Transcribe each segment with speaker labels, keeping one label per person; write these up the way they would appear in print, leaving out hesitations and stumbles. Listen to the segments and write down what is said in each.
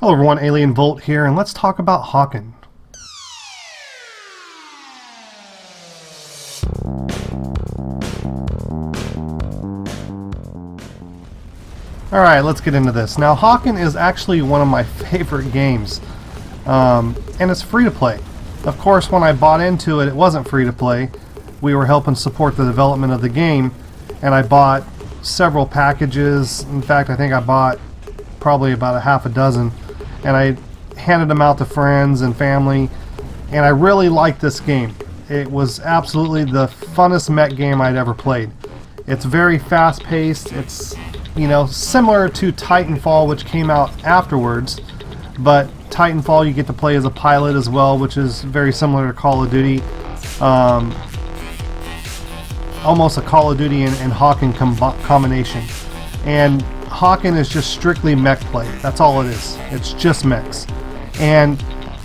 Speaker 1: Hello everyone, Alien Volt here, and let's talk about Hawken. Alright, let's get into this. Now, Hawken is actually one of my favorite games, and it's free to play. Of course, when I bought into it, it wasn't free to play. We were helping support the development of the game, and I bought several packages. In fact, I think I bought probably about a half a dozen, and I handed them out to friends and family, and I really liked this game. It was absolutely the funnest mech game I'd ever played. It's very fast-paced. It's, you know, similar to Titanfall, which came out afterwards, but Titanfall you get to play as a pilot as well, which is very similar to Call of Duty. Almost a Call of Duty and Hawken combination. And Hawken is just strictly mech play. That's all it is. It's just mechs. And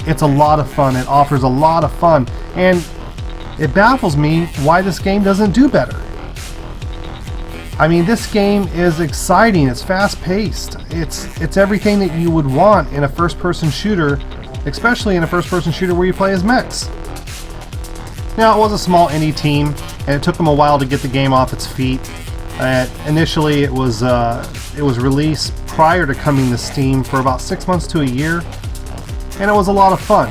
Speaker 1: it's a lot of fun. It offers a lot of fun. And it baffles me why this game doesn't do better. I mean, this game is exciting. It's fast-paced. It's everything that you would want in a first-person shooter, especially in a first-person shooter where you play as mechs. Now, it was a small indie team, and it took them a while to get the game off its feet. Initially, it was released prior to coming to Steam for about 6 months to a year, and it was a lot of fun.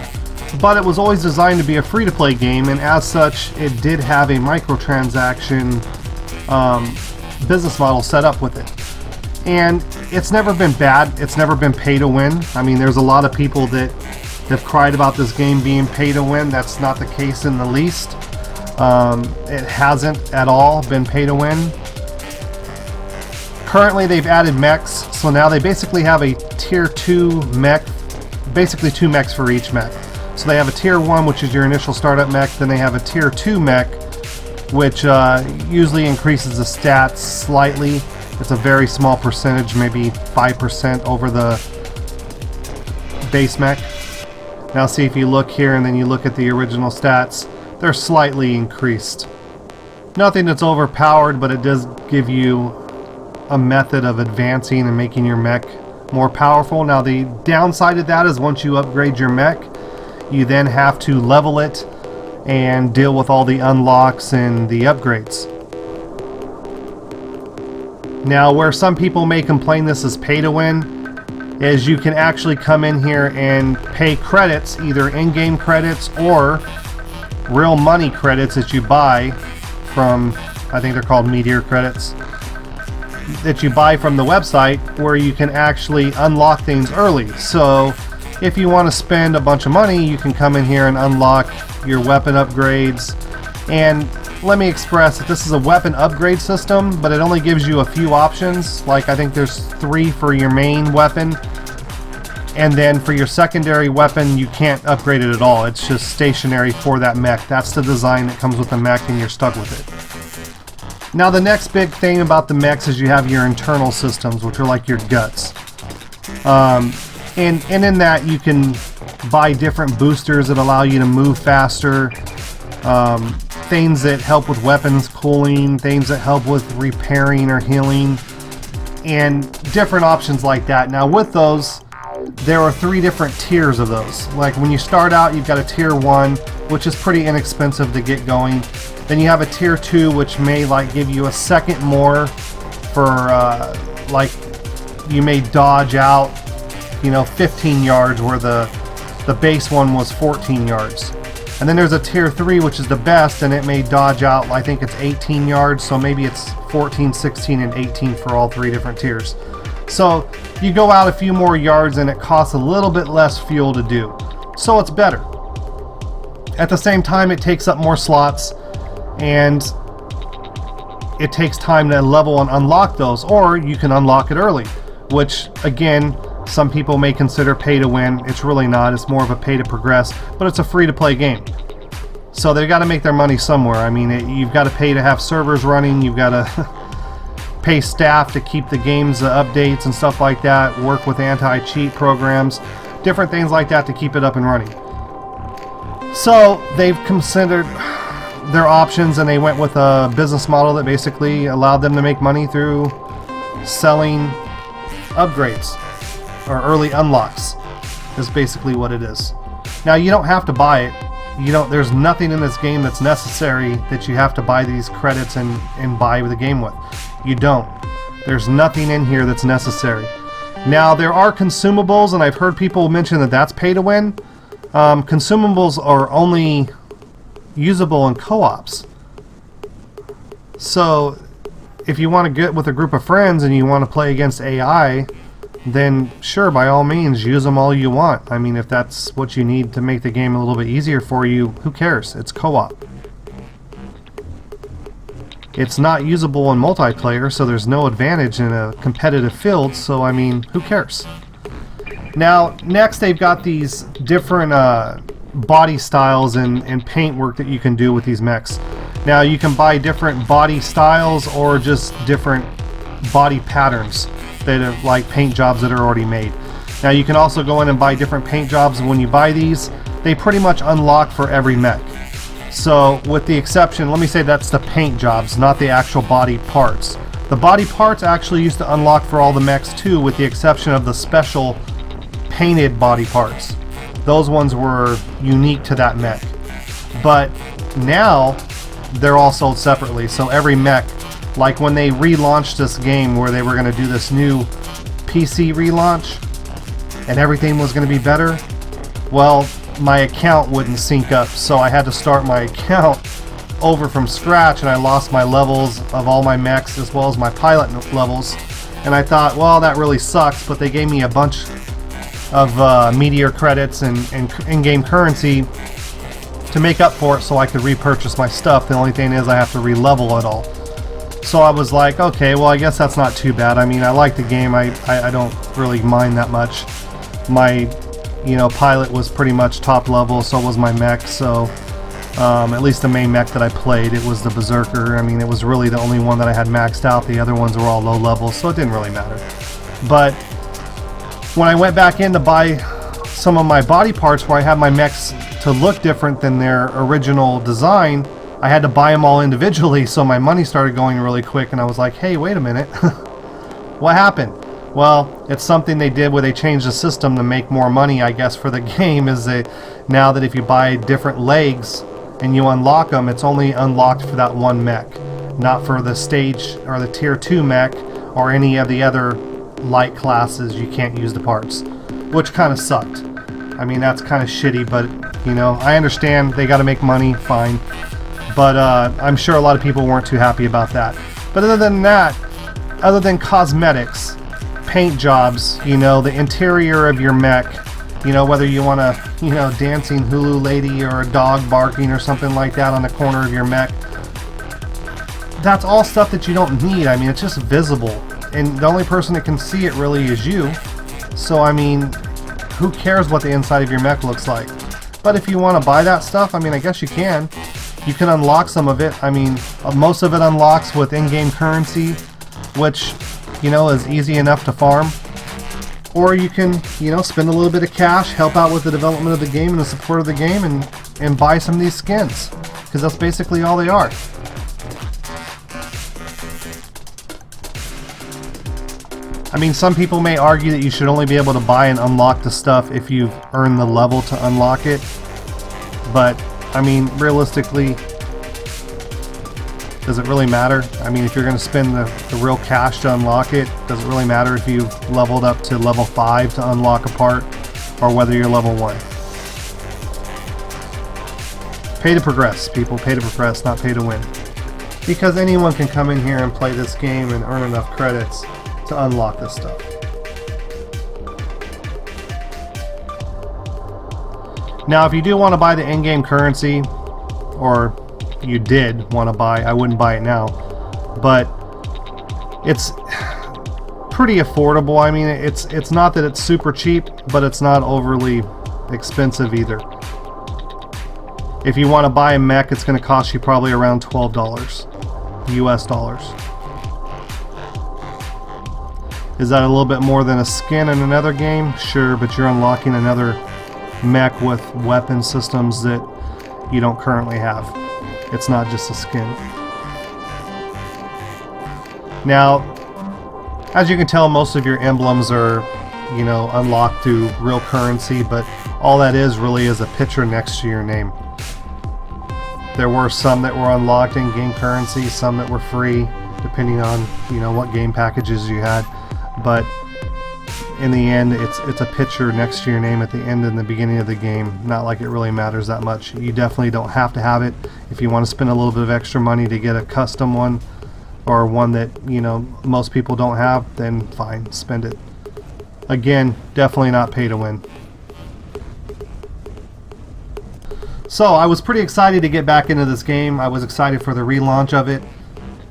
Speaker 1: But it was always designed to be a free-to-play game, and as such, it did have a microtransaction business model set up with it. And it's never been bad. It's never been pay to win. I mean, there's a lot of people that have cried about this game being pay to win. That's not the case in the least. It hasn't at all been pay to win. Currently they've added mechs, so now they basically have a tier 2 mech, basically 2 mechs for each mech. So they have a tier 1, which is your initial startup mech, then they have a tier 2 mech, which usually increases the stats slightly. It's a very small percentage, maybe 5% over the base mech. Now see, if you look here and then you look at the original stats, they're slightly increased. Nothing that's overpowered, but it does give you a method of advancing and making your mech more powerful. Now the downside of that is once you upgrade your mech, you then have to level it and deal with all the unlocks and the upgrades. Now, where some people may complain this is pay to win, is you can actually come in here and pay credits, either in-game credits or real money credits that you buy from, I think they're called Meteor credits, that you buy from the website, where you can actually unlock things early. So if you want to spend a bunch of money, you can come in here and unlock your weapon upgrades. And let me express that this is a weapon upgrade system, but it only gives you a few options. Like, I think there's 3 for your main weapon, and then for your secondary weapon you can't upgrade it at all. It's just stationary for that mech. That's the design that comes with the mech, and you're stuck with it. Now, the next big thing about the mechs is you have your internal systems, which are like your guts. And in that you can buy different boosters that allow you to move faster, things that help with weapons cooling, things that help with repairing or healing, and different options like that. Now with those, there are 3 different tiers of those. Like when you start out, you've got a tier 1, which is pretty inexpensive to get going. Then you have a tier 2, which may like give you a second more for like you may dodge out, you know, 15 yards where the base one was 14 yards. And then there's a tier 3, which is the best, and it may dodge out, I think it's 18 yards, so maybe it's 14, 16, and 18 for all 3 different tiers. So you go out a few more yards and it costs a little bit less fuel to do. So it's better. At the same time, it takes up more slots, and it takes time to level and unlock those, or you can unlock it early, which again, some people may consider pay to win. It's really not. It's more of a pay to progress, but it's a free to play game. So they've got to make their money somewhere. I mean, you've got to pay to have servers running. You've got to pay staff to keep the game's updates and stuff like that, work with anti-cheat programs, different things like that to keep it up and running. So they've considered their options, and they went with a business model that basically allowed them to make money through selling upgrades. or early unlocks is basically what it is. Now you don't have to buy it. There's nothing in this game that's necessary that you have to buy these credits and buy the game with. You don't. There's nothing in here that's necessary. Now there are consumables, and I've heard people mention that that's pay to win. Consumables are only usable in co-ops. So if you want to get with a group of friends and you want to play against AI, then sure, by all means, use them all you want. I mean, if that's what you need to make the game a little bit easier for you, who cares? It's co-op. It's not usable in multiplayer, so there's no advantage in a competitive field, so I mean, who cares? Now, next they've got these different body styles and paint work that you can do with these mechs. Now, you can buy different body styles or just different body patterns that are like paint jobs that are already made. Now, you can also go in and buy different paint jobs, and when you buy these, they pretty much unlock for every mech. So, with the exception, let me say that's the paint jobs, not the actual body parts. The body parts actually used to unlock for all the mechs too, with the exception of the special painted body parts. Those ones were unique to that mech. But now, they're all sold separately, so every mech, like when they relaunched this game where they were going to do this new PC relaunch and everything was going to be better, well, my account wouldn't sync up, so I had to start my account over from scratch, and I lost my levels of all my mechs as well as my pilot levels. And I thought, well, that really sucks, but they gave me a bunch of meteor credits and in-game currency to make up for it so I could repurchase my stuff. The only thing is I have to re-level it all. So I was like, okay, well, I guess that's not too bad. I mean, I like the game. I don't really mind that much. My, pilot was pretty much top level, so was my mech. So at least the main mech that I played, it was the Berserker. I mean, it was really the only one that I had maxed out. The other ones were all low level, so it didn't really matter. But when I went back in to buy some of my body parts where I had my mechs to look different than their original design, I had to buy them all individually, so my money started going really quick, and I was like, hey, wait a minute. What happened? Well, it's something they did where they changed the system to make more money, I guess, for the game, is that now that if you buy different legs and you unlock them, it's only unlocked for that one mech, not for the stage or the tier 2 mech or any of the other light classes. You can't use the parts, which kind of sucked. I mean, that's kind of shitty, but I understand they got to make money, fine. But I'm sure a lot of people weren't too happy about that. But other than that, other than cosmetics, paint jobs, the interior of your mech, whether you want a, dancing hulu lady or a dog barking or something like that on the corner of your mech, that's all stuff that you don't need. I mean, it's just visible. And the only person that can see it really is you. So, I mean, who cares what the inside of your mech looks like? But if you want to buy that stuff, I mean, I guess you can. You can unlock some of it. I mean, most of it unlocks with in-game currency, which, is easy enough to farm. Or you can, spend a little bit of cash, help out with the development of the game and the support of the game, and buy some of these skins. Because that's basically all they are. I mean, some people may argue that you should only be able to buy and unlock the stuff if you've earned the level to unlock it. But, I mean, realistically, does it really matter? I mean, if you're going to spend the real cash to unlock it, does it really matter if you've leveled up to level 5 to unlock a part, or whether you're level 1? Pay to progress, people. Pay to progress, not pay to win. Because anyone can come in here and play this game and earn enough credits to unlock this stuff. Now, if you do want to buy the in-game currency, or you did want to buy, I wouldn't buy it now, but it's pretty affordable. I mean, it's not that it's super cheap, but it's not overly expensive either. If you want to buy a mech, it's going to cost you probably around $12 US dollars. Is that a little bit more than a skin in another game? Sure, but you're unlocking another mech with weapon systems that you don't currently have. It's not just a skin. Now, as you can tell, most of your emblems are you know, unlocked through real currency, but all that is really is a picture next to your name. There were some that were unlocked in game currency, some that were free, depending on, you know, what game packages you had. But in the end, it's a picture next to your name at the end and the beginning of the game. Not like it really matters that much. You definitely don't have to have it. If you want to spend a little bit of extra money to get a custom one, or one that, you know, most people don't have, then fine, spend it. Again, definitely not pay to win. So I was pretty excited to get back into this game. I was excited for the relaunch of it.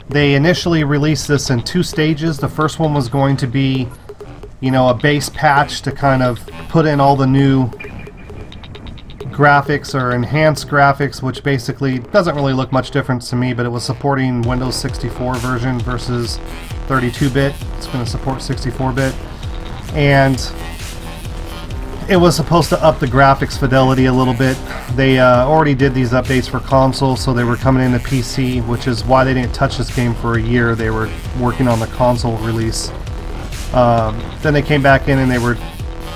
Speaker 1: They initially released this in 2 stages. The first one was going to be, you know, a base patch to kind of put in all the new graphics or enhanced graphics, which basically doesn't really look much different to me, but it was supporting Windows 64 version versus 32-bit. It's going to support 64-bit. And it was supposed to up the graphics fidelity a little bit. They already did these updates for console, so they were coming into PC, which is why they didn't touch this game for a year. They were working on the console release. Then they came back in and they were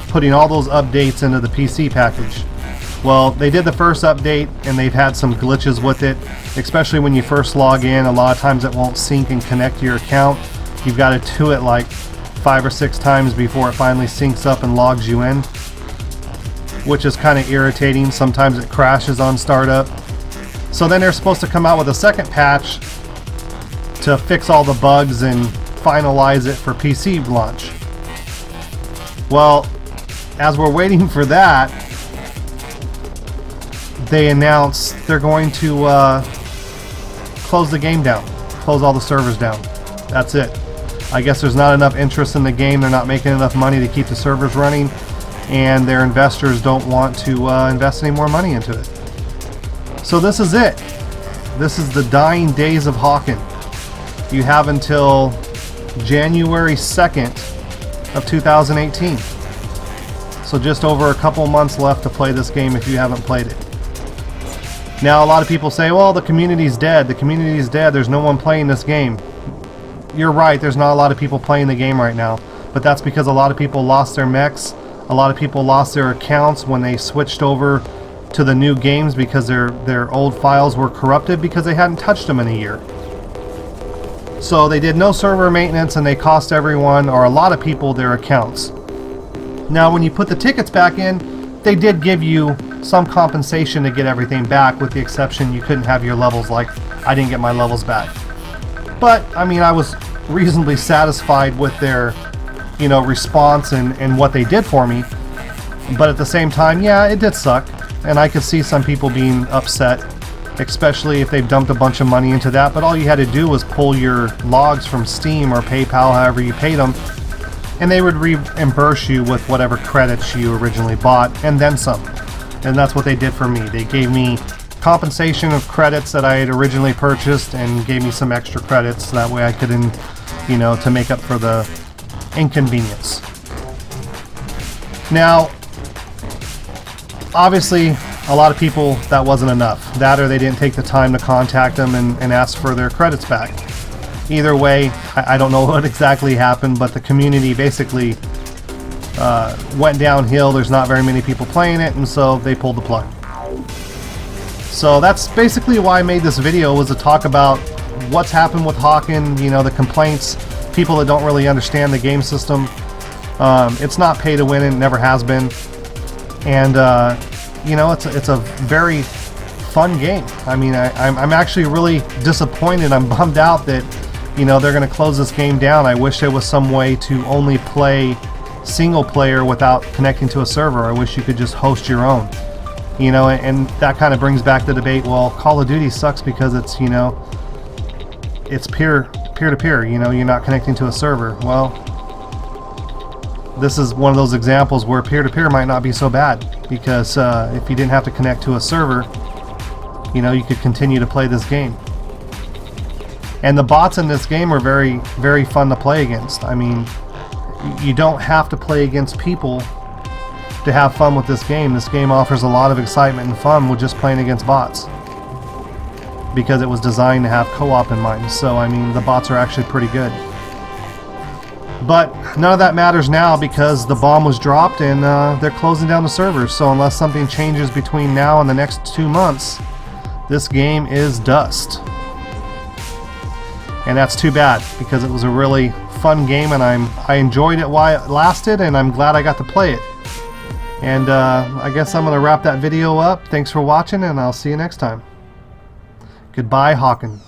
Speaker 1: putting all those updates into the PC package. Well, they did the first update and they've had some glitches with it, especially when you first log in. A lot of times it won't sync and connect to your account. You've got to do it like 5 or 6 times before it finally syncs up and logs you in, which is kind of irritating. Sometimes it crashes on startup. So then they're supposed to come out with a second patch to fix all the bugs and finalize it for PC launch. Well, as we're waiting for that, they announced they're going to close the game down, close all the servers down. That's it. I guess there's not enough interest in the game. They're not making enough money to keep the servers running, and their investors don't want to invest any more money into it. So this is it. This is the dying days of Hawken. You have until January 2nd of 2018. So just over a couple months left to play this game if you haven't played it. Now a lot of people say, well, the community's dead. The community's dead. There's no one playing this game. You're right. There's not a lot of people playing the game right now. But that's because a lot of people lost their mechs. A lot of people lost their accounts when they switched over to the new games because their old files were corrupted because they hadn't touched them in a year. So they did no server maintenance and they cost everyone, or a lot of people, their accounts. Now when you put the tickets back in, they did give you some compensation to get everything back, with the exception you couldn't have your levels. Like, I didn't get my levels back. But, I mean, I was reasonably satisfied with their, you know, response and what they did for me. But at the same time, yeah, it did suck. And I could see some people being upset, especially if they've dumped a bunch of money into that. But all you had to do was pull your logs from Steam or PayPal, however you paid them, and they would reimburse you with whatever credits you originally bought, and then some. And that's what they did for me. They gave me compensation of credits that I had originally purchased and gave me some extra credits, so that way I could, you know, to make up for the inconvenience. Now, obviously, a lot of people, that wasn't enough. That, or they didn't take the time to contact them and ask for their credits back. Either way, I don't know what exactly happened, but the community basically went downhill. There's not very many people playing it, and so they pulled the plug. So that's basically why I made this video, was to talk about what's happened with Hawken, you know, the complaints, people that don't really understand the game system. It's not pay to win, and it never has been. And you know, it's a very fun game. I mean, I'm actually really disappointed. I'm bummed out that, you know, they're going to close this game down. I wish there was some way to only play single player without connecting to a server. I wish you could just host your own. You know, and that kind of brings back the debate, well, Call of Duty sucks because it's, you know, it's peer-to-peer, you know, you're not connecting to a server. Well, this is one of those examples where peer-to-peer might not be so bad, because if you didn't have to connect to a server, you know, you could continue to play this game. And the bots in this game are very, very fun to play against. I mean, you don't have to play against people to have fun with this game. This game offers a lot of excitement and fun with just playing against bots, because it was designed to have co-op in mind. So, I mean, the bots are actually pretty good. But none of that matters now because the bomb was dropped and they're closing down the servers. So unless something changes between now and the next 2 months, this game is dust. And that's too bad because it was a really fun game and I enjoyed it while it lasted, and I'm glad I got to play it. And I guess I'm going to wrap that video up. Thanks for watching, and I'll see you next time. Goodbye, Hawken.